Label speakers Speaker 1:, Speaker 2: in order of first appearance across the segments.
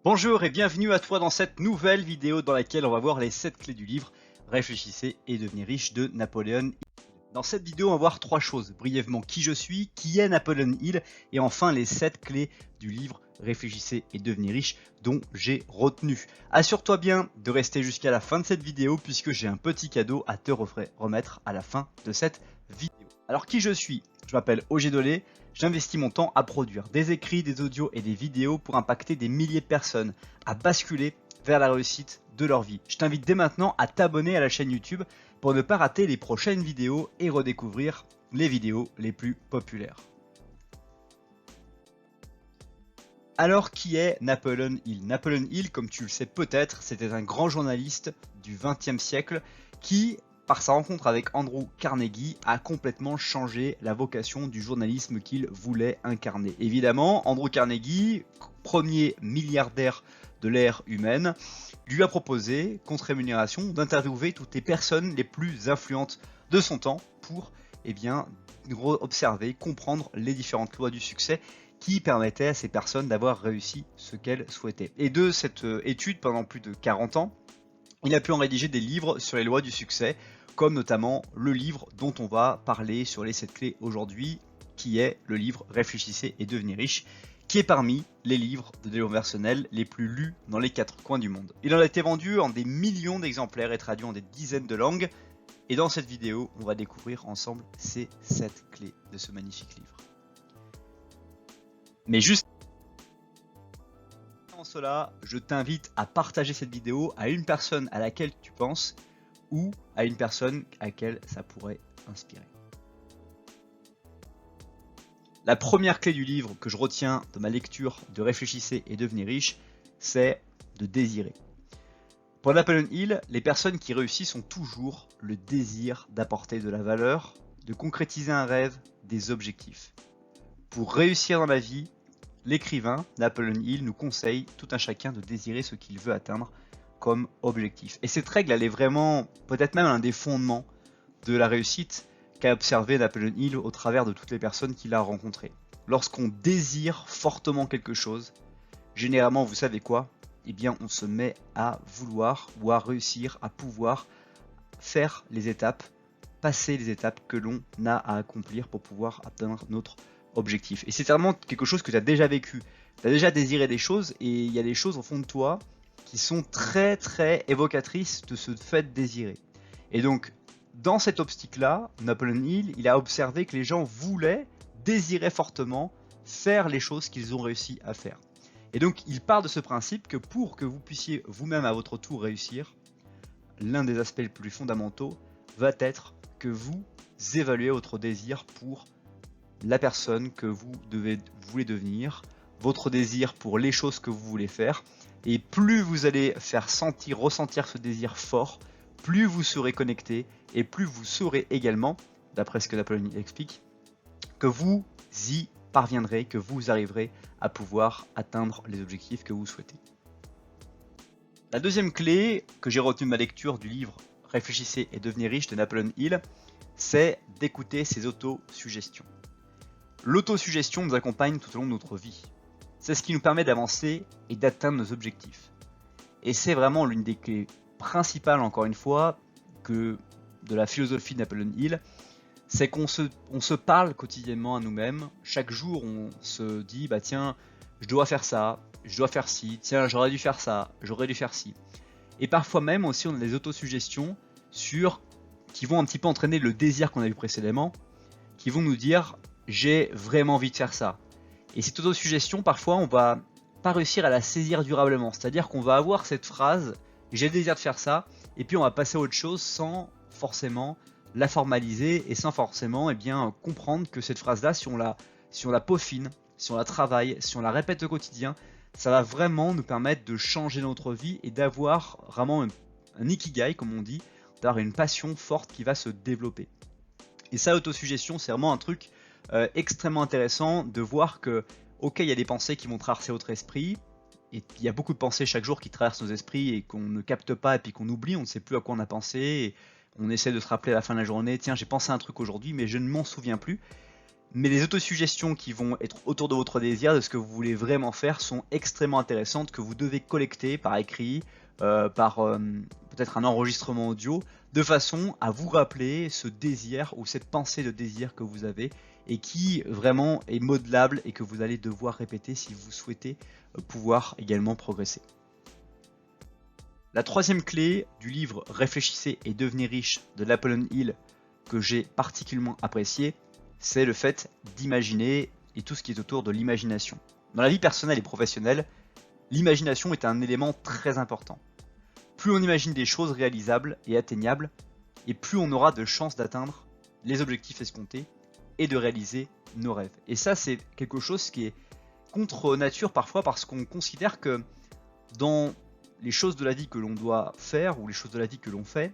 Speaker 1: Bonjour et bienvenue à toi dans cette nouvelle vidéo dans laquelle on va voir les 7 clés du livre Réfléchissez et devenez riche de Napoléon Hill. Dans cette vidéo, on va voir 3 choses. Brièvement, qui je suis, qui est Napoléon Hill et enfin les 7 clés du livre Réfléchissez et devenez riche dont j'ai retenu. Assure-toi bien de rester jusqu'à la fin de cette vidéo puisque j'ai un petit cadeau à te remettre à la fin de cette vidéo. Alors qui je suis? Je m'appelle Ogé Dolé. J'investis mon temps à produire des écrits, des audios et des vidéos pour impacter des milliers de personnes, à basculer vers la réussite de leur vie. Je t'invite dès maintenant à t'abonner à la chaîne YouTube pour ne pas rater les prochaines vidéos et redécouvrir les vidéos les plus populaires. Alors qui est Napoléon Hill? Napoléon Hill, comme tu le sais peut-être, c'était un grand journaliste du XXe siècle qui, par sa rencontre avec Andrew Carnegie, a complètement changé la vocation du journalisme qu'il voulait incarner. Évidemment, Andrew Carnegie, premier milliardaire de l'ère humaine, lui a proposé, contre rémunération, d'interviewer toutes les personnes les plus influentes de son temps pour observer, comprendre les différentes lois du succès qui permettaient à ces personnes d'avoir réussi ce qu'elles souhaitaient. Et de cette étude pendant plus de 40 ans, il a pu en rédiger des livres sur les lois du succès, comme notamment le livre dont on va parler sur les 7 clés aujourd'hui, qui est le livre Réfléchissez et devenez riche, qui est parmi les livres de développement personnel les plus lus dans les 4 coins du monde. Il en a été vendu en des millions d'exemplaires et traduit en des dizaines de langues. Et dans cette vidéo, on va découvrir ensemble ces 7 clés de ce magnifique livre. Mais juste avant cela, je t'invite à partager cette vidéo à une personne à laquelle tu penses ou à une personne à laquelle ça pourrait inspirer. La première clé du livre que je retiens de ma lecture de Réfléchissez et devenez riche, c'est de désirer. Pour Napoléon Hill, les personnes qui réussissent ont toujours le désir d'apporter de la valeur, de concrétiser un rêve, des objectifs. Pour réussir dans la vie, l'écrivain Napoléon Hill nous conseille tout un chacun de désirer ce qu'il veut atteindre comme objectif. Et cette règle, elle est vraiment peut-être même un des fondements de la réussite qu'a observé Napoléon Hill au travers de toutes les personnes qu'il a rencontrées. Lorsqu'on désire fortement quelque chose, généralement, vous savez quoi? Eh bien, on se met à vouloir ou à réussir à pouvoir faire les étapes, passer les étapes que l'on a à accomplir pour pouvoir atteindre notre objectif. Et c'est vraiment quelque chose que tu as déjà vécu. Tu as déjà désiré des choses et il y a des choses au fond de toi qui sont très très évocatrices de ce fait de désirer. Et donc, dans cette optique-là, Napoléon Hill, il a observé que les gens voulaient, désiraient fortement faire les choses qu'ils ont réussi à faire. Et donc, il part de ce principe que pour que vous puissiez vous-même à votre tour réussir, l'un des aspects les plus fondamentaux va être que vous évaluez votre désir pour la personne que vous voulez devenir, votre désir pour les choses que vous voulez faire, et plus vous allez faire ressentir ce désir fort, plus vous serez connecté, et plus vous saurez également, d'après ce que Napoléon explique, que vous y parviendrez, que vous arriverez à pouvoir atteindre les objectifs que vous souhaitez. La deuxième clé que j'ai retenue de ma lecture du livre Réfléchissez et devenez riche de Napoléon Hill, c'est d'écouter ses autosuggestions. L'autosuggestion nous accompagne tout au long de notre vie. C'est ce qui nous permet d'avancer et d'atteindre nos objectifs. Et c'est vraiment l'une des clés principales, encore une fois, de la philosophie de Napoléon Hill, c'est qu'on se parle quotidiennement à nous-mêmes. Chaque jour, on se dit, bah tiens, je dois faire ça, je dois faire ci, tiens, j'aurais dû faire ça, j'aurais dû faire ci. Et parfois même aussi, on a des autosuggestions qui vont un petit peu entraîner le désir qu'on a vu précédemment, qui vont nous dire, j'ai vraiment envie de faire ça. Et cette autosuggestion, parfois, on va pas réussir à la saisir durablement. C'est-à-dire qu'on va avoir cette phrase, j'ai le désir de faire ça, et puis on va passer à autre chose sans forcément la formaliser et sans forcément comprendre que cette phrase-là, si on la peaufine, si on la travaille, si on la répète au quotidien, ça va vraiment nous permettre de changer notre vie et d'avoir vraiment un ikigai, comme on dit, d'avoir une passion forte qui va se développer. Et ça, l'autosuggestion, c'est vraiment un truc extrêmement intéressant de voir que, ok, il y a des pensées qui vont traverser votre esprit, et il y a beaucoup de pensées chaque jour qui traversent nos esprits et qu'on ne capte pas et puis qu'on oublie, on ne sait plus à quoi on a pensé, et on essaie de se rappeler à la fin de la journée, tiens, j'ai pensé à un truc aujourd'hui, mais je ne m'en souviens plus. Mais les autosuggestions qui vont être autour de votre désir, de ce que vous voulez vraiment faire, sont extrêmement intéressantes, que vous devez collecter par écrit, par peut-être un enregistrement audio, de façon à vous rappeler ce désir ou cette pensée de désir que vous avez et qui vraiment est modelable et que vous allez devoir répéter si vous souhaitez pouvoir également progresser. La troisième clé du livre Réfléchissez et devenez riche de Napoleon Hill que j'ai particulièrement apprécié, c'est le fait d'imaginer et tout ce qui est autour de l'imagination. Dans la vie personnelle et professionnelle, l'imagination est un élément très important. Plus on imagine des choses réalisables et atteignables, et plus on aura de chances d'atteindre les objectifs escomptés et de réaliser nos rêves. Et ça, c'est quelque chose qui est contre nature parfois parce qu'on considère que dans les choses de la vie que l'on doit faire ou les choses de la vie que l'on fait,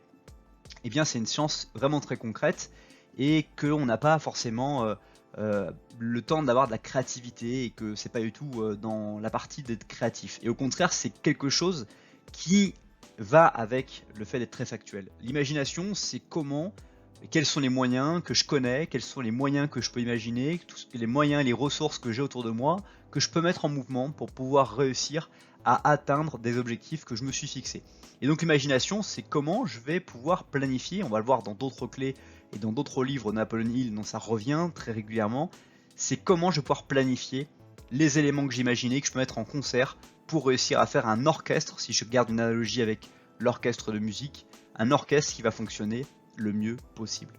Speaker 1: eh bien c'est une science vraiment très concrète et qu'on n'a pas forcément le temps d'avoir de la créativité et que c'est pas du tout dans la partie d'être créatif. Et au contraire, c'est quelque chose qui va avec le fait d'être très factuel. L'imagination, c'est comment, quels sont les moyens que je connais, quels sont les moyens que je peux imaginer, tous les moyens et les ressources que j'ai autour de moi, que je peux mettre en mouvement pour pouvoir réussir à atteindre des objectifs que je me suis fixés. Et donc l'imagination, c'est comment je vais pouvoir planifier, on va le voir dans d'autres clés et dans d'autres livres de Napoleon Hill dont ça revient très régulièrement, c'est comment je vais pouvoir planifier les éléments que j'imaginais, que je peux mettre en concert pour réussir à faire un orchestre, si je garde une analogie avec l'orchestre de musique, un orchestre qui va fonctionner le mieux possible.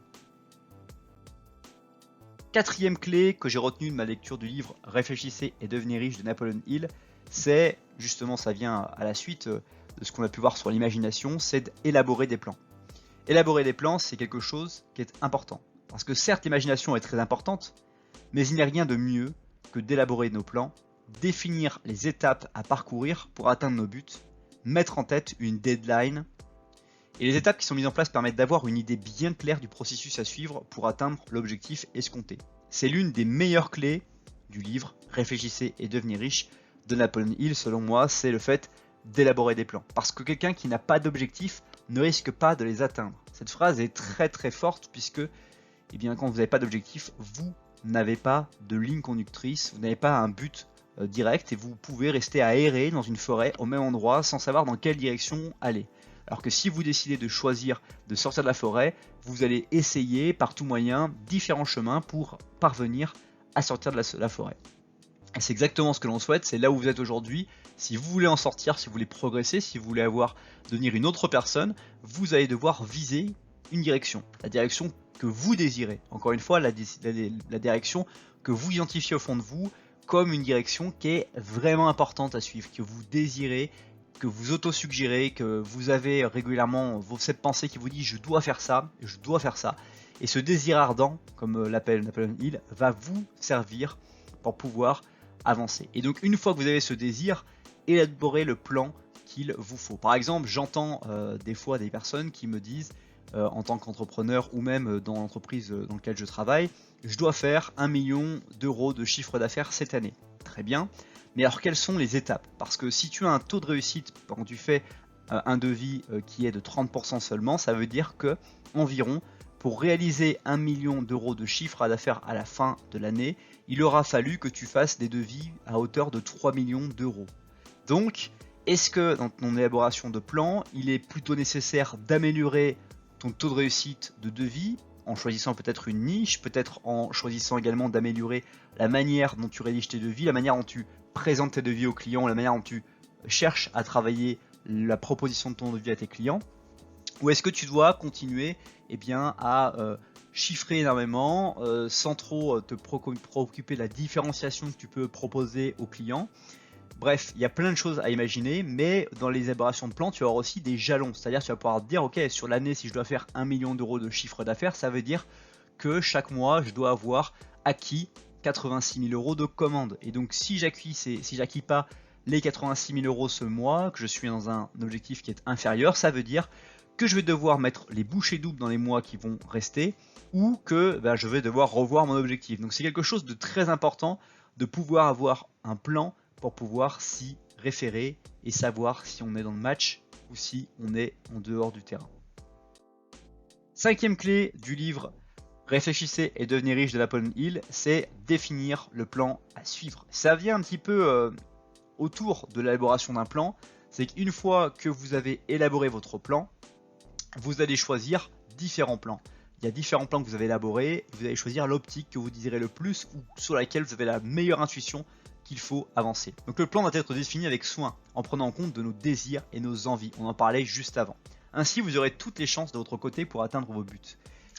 Speaker 1: Quatrième clé que j'ai retenue de ma lecture du livre Réfléchissez et devenez riche de Napoleon Hill, c'est, justement ça vient à la suite de ce qu'on a pu voir sur l'imagination, c'est d'élaborer des plans. Élaborer des plans, c'est quelque chose qui est important. Parce que certes, l'imagination est très importante, mais il n'y a rien de mieux que d'élaborer nos plans, définir les étapes à parcourir pour atteindre nos buts, mettre en tête une deadline. Et les étapes qui sont mises en place permettent d'avoir une idée bien claire du processus à suivre pour atteindre l'objectif escompté. C'est l'une des meilleures clés du livre Réfléchissez et devenez riche de Napoleon Hill, selon moi, c'est le fait d'élaborer des plans. Parce que quelqu'un qui n'a pas d'objectif ne risque pas de les atteindre. Cette phrase est très très forte puisque quand vous n'avez pas d'objectif, vous n'avez pas de ligne conductrice, vous n'avez pas un but direct et vous pouvez rester à errer dans une forêt au même endroit sans savoir dans quelle direction aller. Alors que si vous décidez de choisir de sortir de la forêt, vous allez essayer par tout moyen différents chemins pour parvenir à sortir de la forêt. Et c'est exactement ce que l'on souhaite, c'est là où vous êtes aujourd'hui. Si vous voulez en sortir, si vous voulez progresser, si vous voulez devenir une autre personne, vous allez devoir viser une direction, la direction que vous désirez. Encore une fois, la direction que vous identifiez au fond de vous comme une direction qui est vraiment importante à suivre, que vous désirez, que vous auto-suggérez, que vous avez régulièrement cette pensée qui vous dit je dois faire ça, je dois faire ça. Et ce désir ardent, comme l'appelle Napoleon Hill, va vous servir pour pouvoir avancer. Et donc une fois que vous avez ce désir, élaborez le plan qu'il vous faut. Par exemple, j'entends des fois des personnes qui me disent en tant qu'entrepreneur ou même dans l'entreprise dans laquelle je travaille, je dois faire 1 million d'euros de chiffre d'affaires cette année. Très bien. Mais alors quelles sont les étapes? Parce que si tu as un taux de réussite quand tu fais un devis qui est de 30% seulement, ça veut dire que environ pour réaliser 1 million d'euros de chiffre d'affaires à la fin de l'année, il aura fallu que tu fasses des devis à hauteur de 3 millions d'euros. Donc, est-ce que dans ton élaboration de plan, il est plutôt nécessaire d'améliorer ton taux de réussite de devis en choisissant peut-être une niche, peut-être en choisissant également d'améliorer la manière dont tu rédiges tes devis, la manière dont tu présentes tes devis aux clients, la manière dont tu cherches à travailler la proposition de ton devis à tes clients? Ou est-ce que tu dois continuer à chiffrer énormément sans trop te préoccuper de la différenciation que tu peux proposer aux clients? Bref, il y a plein de choses à imaginer, mais dans les élaborations de plans, tu vas avoir aussi des jalons. C'est-à-dire tu vas pouvoir te dire, ok, sur l'année, si je dois faire 1 million d'euros de chiffre d'affaires, ça veut dire que chaque mois, je dois avoir acquis 86 000 euros de commandes. Et donc si j'acquis pas les 86 000 euros ce mois, que je suis dans un objectif qui est inférieur, ça veut dire que je vais devoir mettre les bouchées doubles dans les mois qui vont rester ou que je vais devoir revoir mon objectif. Donc c'est quelque chose de très important de pouvoir avoir un plan pour pouvoir s'y référer et savoir si on est dans le match ou si on est en dehors du terrain. Cinquième clé du livre Réfléchissez et devenez riche de Napoleon Hill, c'est définir le plan à suivre. Ça vient un petit peu autour de l'élaboration d'un plan, c'est qu'une fois que vous avez élaboré votre plan, vous allez choisir différents plans. Il y a différents plans que vous avez élaborés, vous allez choisir l'optique que vous désirez le plus ou sur laquelle vous avez la meilleure intuition qu'il faut avancer. Donc le plan doit être défini avec soin, en prenant en compte de nos désirs et nos envies, on en parlait juste avant. Ainsi vous aurez toutes les chances de votre côté pour atteindre vos buts.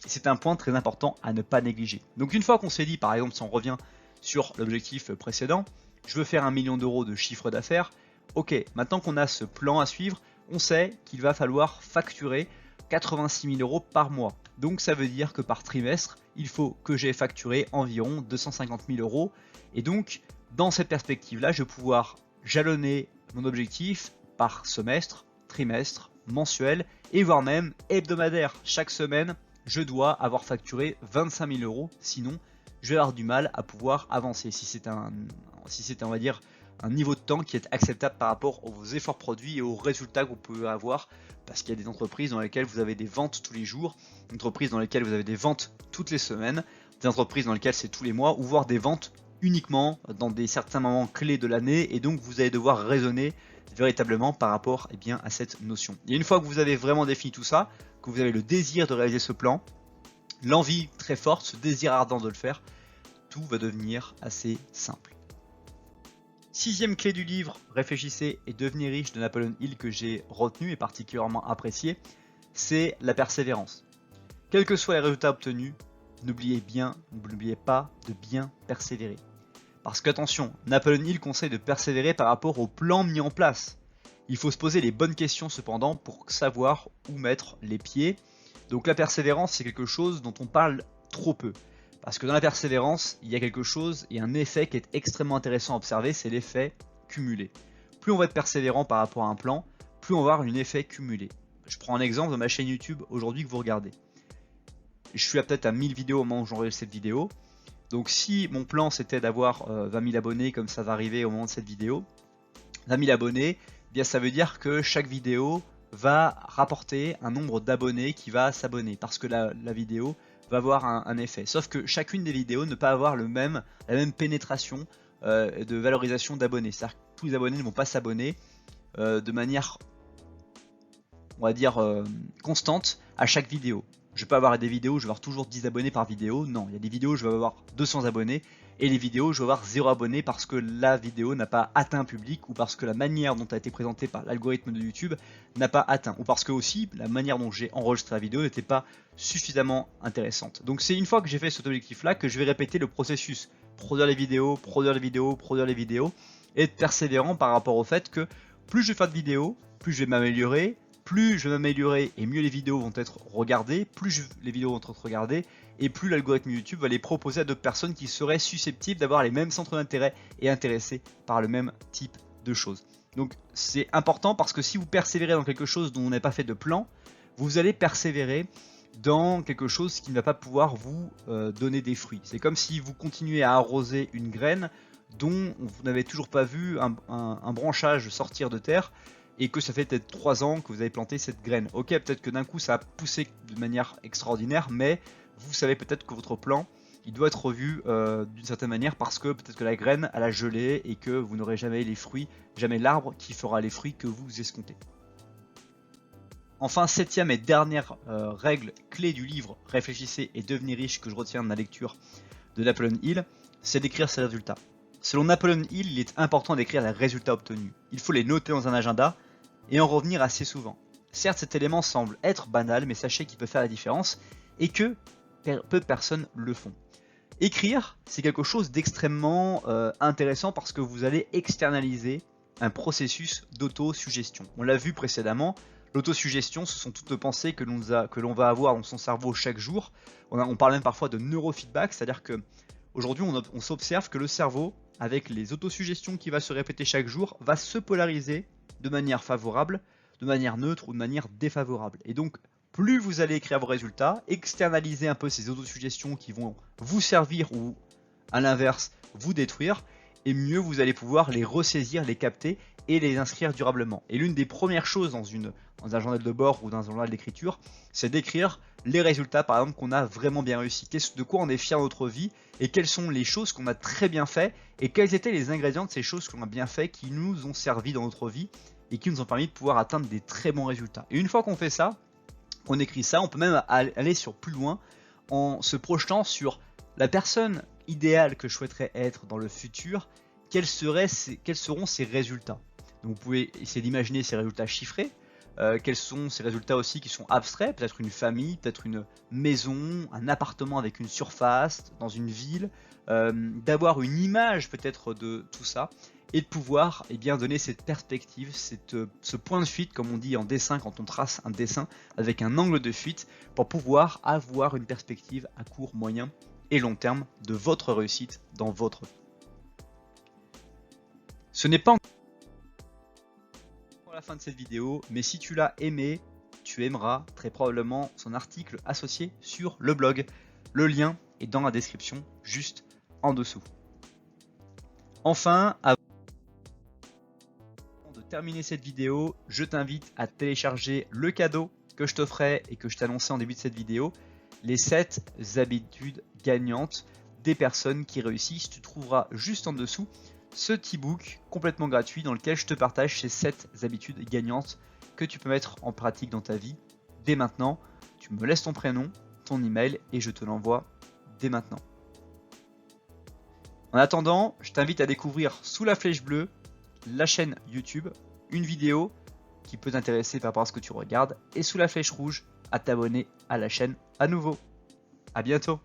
Speaker 1: Et c'est un point très important à ne pas négliger. Donc une fois qu'on s'est dit, par exemple si on revient sur l'objectif précédent, je veux faire 1 million d'euros de chiffre d'affaires, ok, maintenant qu'on a ce plan à suivre, on sait qu'il va falloir facturer 86 000 euros par mois. Donc ça veut dire que par trimestre, il faut que j'ai facturé environ 250 000 euros. Et donc, dans cette perspective-là, je vais pouvoir jalonner mon objectif par semestre, trimestre, mensuel et voire même hebdomadaire. Chaque semaine, je dois avoir facturé 25 000 euros, sinon je vais avoir du mal à pouvoir avancer. Si c'est on va dire, un niveau de temps qui est acceptable par rapport aux efforts produits et aux résultats que vous pouvez avoir, parce qu'il y a des entreprises dans lesquelles vous avez des ventes tous les jours, des entreprises dans lesquelles vous avez des ventes toutes les semaines, des entreprises dans lesquelles c'est tous les mois, ou voire des ventes uniquement dans certains moments clés de l'année, et donc vous allez devoir raisonner véritablement par rapport à cette notion. Et une fois que vous avez vraiment défini tout ça, que vous avez le désir de réaliser ce plan, l'envie très forte, ce désir ardent de le faire, tout va devenir assez simple. Sixième clé du livre, Réfléchissez et devenez riche de Napoleon Hill que j'ai retenu et particulièrement apprécié, c'est la persévérance. Quels que soient les résultats obtenus, n'oubliez pas de bien persévérer. Parce qu'attention, Napoleon Hill conseille de persévérer par rapport au plan mis en place. Il faut se poser les bonnes questions cependant pour savoir où mettre les pieds. Donc la persévérance, c'est quelque chose dont on parle trop peu. Parce que dans la persévérance, il y a quelque chose et un effet qui est extrêmement intéressant à observer, c'est l'effet cumulé. Plus on va être persévérant par rapport à un plan, plus on va avoir un effet cumulé. Je prends un exemple de ma chaîne YouTube aujourd'hui que vous regardez. Je suis peut-être à 1000 vidéos au moment où j'enregistre cette vidéo. Donc si mon plan c'était d'avoir 20 000 abonnés comme ça va arriver au moment de cette vidéo, 20 000 abonnés, eh bien ça veut dire que chaque vidéo va rapporter un nombre d'abonnés qui va s'abonner parce que la vidéo va avoir un effet. Sauf que chacune des vidéos ne peut pas avoir la même pénétration de valorisation d'abonnés. C'est-à-dire que tous les abonnés ne vont pas s'abonner de manière, on va dire, constante à chaque vidéo. Je peux avoir des vidéos où je vais avoir toujours 10 abonnés par vidéo. Non, il y a des vidéos où je vais avoir 200 abonnés et les vidéos où je vais avoir 0 abonnés parce que la vidéo n'a pas atteint un public ou parce que la manière dont elle a été présentée par l'algorithme de YouTube n'a pas atteint ou parce que aussi la manière dont j'ai enregistré la vidéo n'était pas suffisamment intéressante. Donc c'est une fois que j'ai fait cet objectif là que je vais répéter le processus. Produire les vidéos, produire les vidéos, produire les vidéos et être persévérant par rapport au fait que plus je vais faire de vidéos, plus je vais m'améliorer. Plus je vais m'améliorer et mieux les vidéos vont être regardées, les vidéos vont être regardées et plus l'algorithme YouTube va les proposer à d'autres personnes qui seraient susceptibles d'avoir les mêmes centres d'intérêt et intéressés par le même type de choses. Donc c'est important parce que si vous persévérez dans quelque chose dont on n'a pas fait de plan, vous allez persévérer dans quelque chose qui ne va pas pouvoir vous donner des fruits. C'est comme si vous continuez à arroser une graine dont vous n'avez toujours pas vu un branchage sortir de terre, et que ça fait peut-être 3 ans que vous avez planté cette graine. Ok, peut-être que d'un coup ça a poussé de manière extraordinaire, mais vous savez peut-être que votre plan, il doit être revu d'une certaine manière parce que peut-être que la graine, elle a gelé et que vous n'aurez jamais les fruits, jamais l'arbre qui fera les fruits que vous escomptez. Enfin, septième et dernière règle clé du livre Réfléchissez et devenez riche que je retiens de ma lecture de Napoleon Hill, c'est d'écrire ses résultats. Selon Napoleon Hill, il est important d'écrire les résultats obtenus. Il faut les noter dans un agenda et en revenir assez souvent. Certes, cet élément semble être banal, mais sachez qu'il peut faire la différence et que peu de personnes le font. Écrire, c'est quelque chose d'extrêmement intéressant parce que vous allez externaliser un processus d'autosuggestion. On l'a vu précédemment, l'autosuggestion, ce sont toutes les pensées que l'on va avoir dans son cerveau chaque jour. On parle même parfois de neurofeedback, c'est-à-dire que aujourd'hui on s'observe que le cerveau, avec les autosuggestions qui va se répéter chaque jour, va se polariser de manière favorable, de manière neutre ou de manière défavorable. Et donc, plus vous allez écrire vos résultats, externaliser un peu ces autosuggestions qui vont vous servir ou, à l'inverse, vous détruire, et mieux vous allez pouvoir les ressaisir, les capter et les inscrire durablement. Et l'une des premières choses dans un journal de bord ou dans un journal d'écriture, c'est d'écrire les résultats par exemple qu'on a vraiment bien réussi, de quoi on est fier dans notre vie et quelles sont les choses qu'on a très bien fait et quels étaient les ingrédients de ces choses qu'on a bien fait qui nous ont servi dans notre vie et qui nous ont permis de pouvoir atteindre des très bons résultats. Et une fois qu'on fait ça, qu'on écrit ça, on peut même aller sur plus loin en se projetant sur la personne idéale que je souhaiterais être dans le futur, quels seront ses résultats. Donc vous pouvez essayer d'imaginer ces résultats chiffrés, quels sont ces résultats aussi qui sont abstraits, peut-être une famille, peut-être une maison, un appartement avec une surface, dans une ville, d'avoir une image peut-être de tout ça, et de pouvoir donner cette perspective, ce point de fuite, comme on dit en dessin quand on trace un dessin, avec un angle de fuite, pour pouvoir avoir une perspective à court, moyen et long terme de votre réussite dans votre vie. Ce n'est pas encore la fin de cette vidéo, mais si tu l'as aimé, tu aimeras très probablement son article associé sur le blog. Le lien est dans la description juste en dessous. Enfin, avant de terminer cette vidéo, je t'invite à télécharger le cadeau que je t'offrais et que je t'annonçais en début de cette vidéo, les 7 habitudes gagnantes des personnes qui réussissent. Tu trouveras juste en dessous ce petit book complètement gratuit dans lequel je te partage ces 7 habitudes gagnantes que tu peux mettre en pratique dans ta vie dès maintenant. Tu me laisses ton prénom, ton email et je te l'envoie dès maintenant. En attendant, je t'invite à découvrir sous la flèche bleue la chaîne YouTube, une vidéo qui peut t'intéresser par rapport à ce que tu regardes, et sous la flèche rouge à t'abonner à la chaîne à nouveau. À bientôt.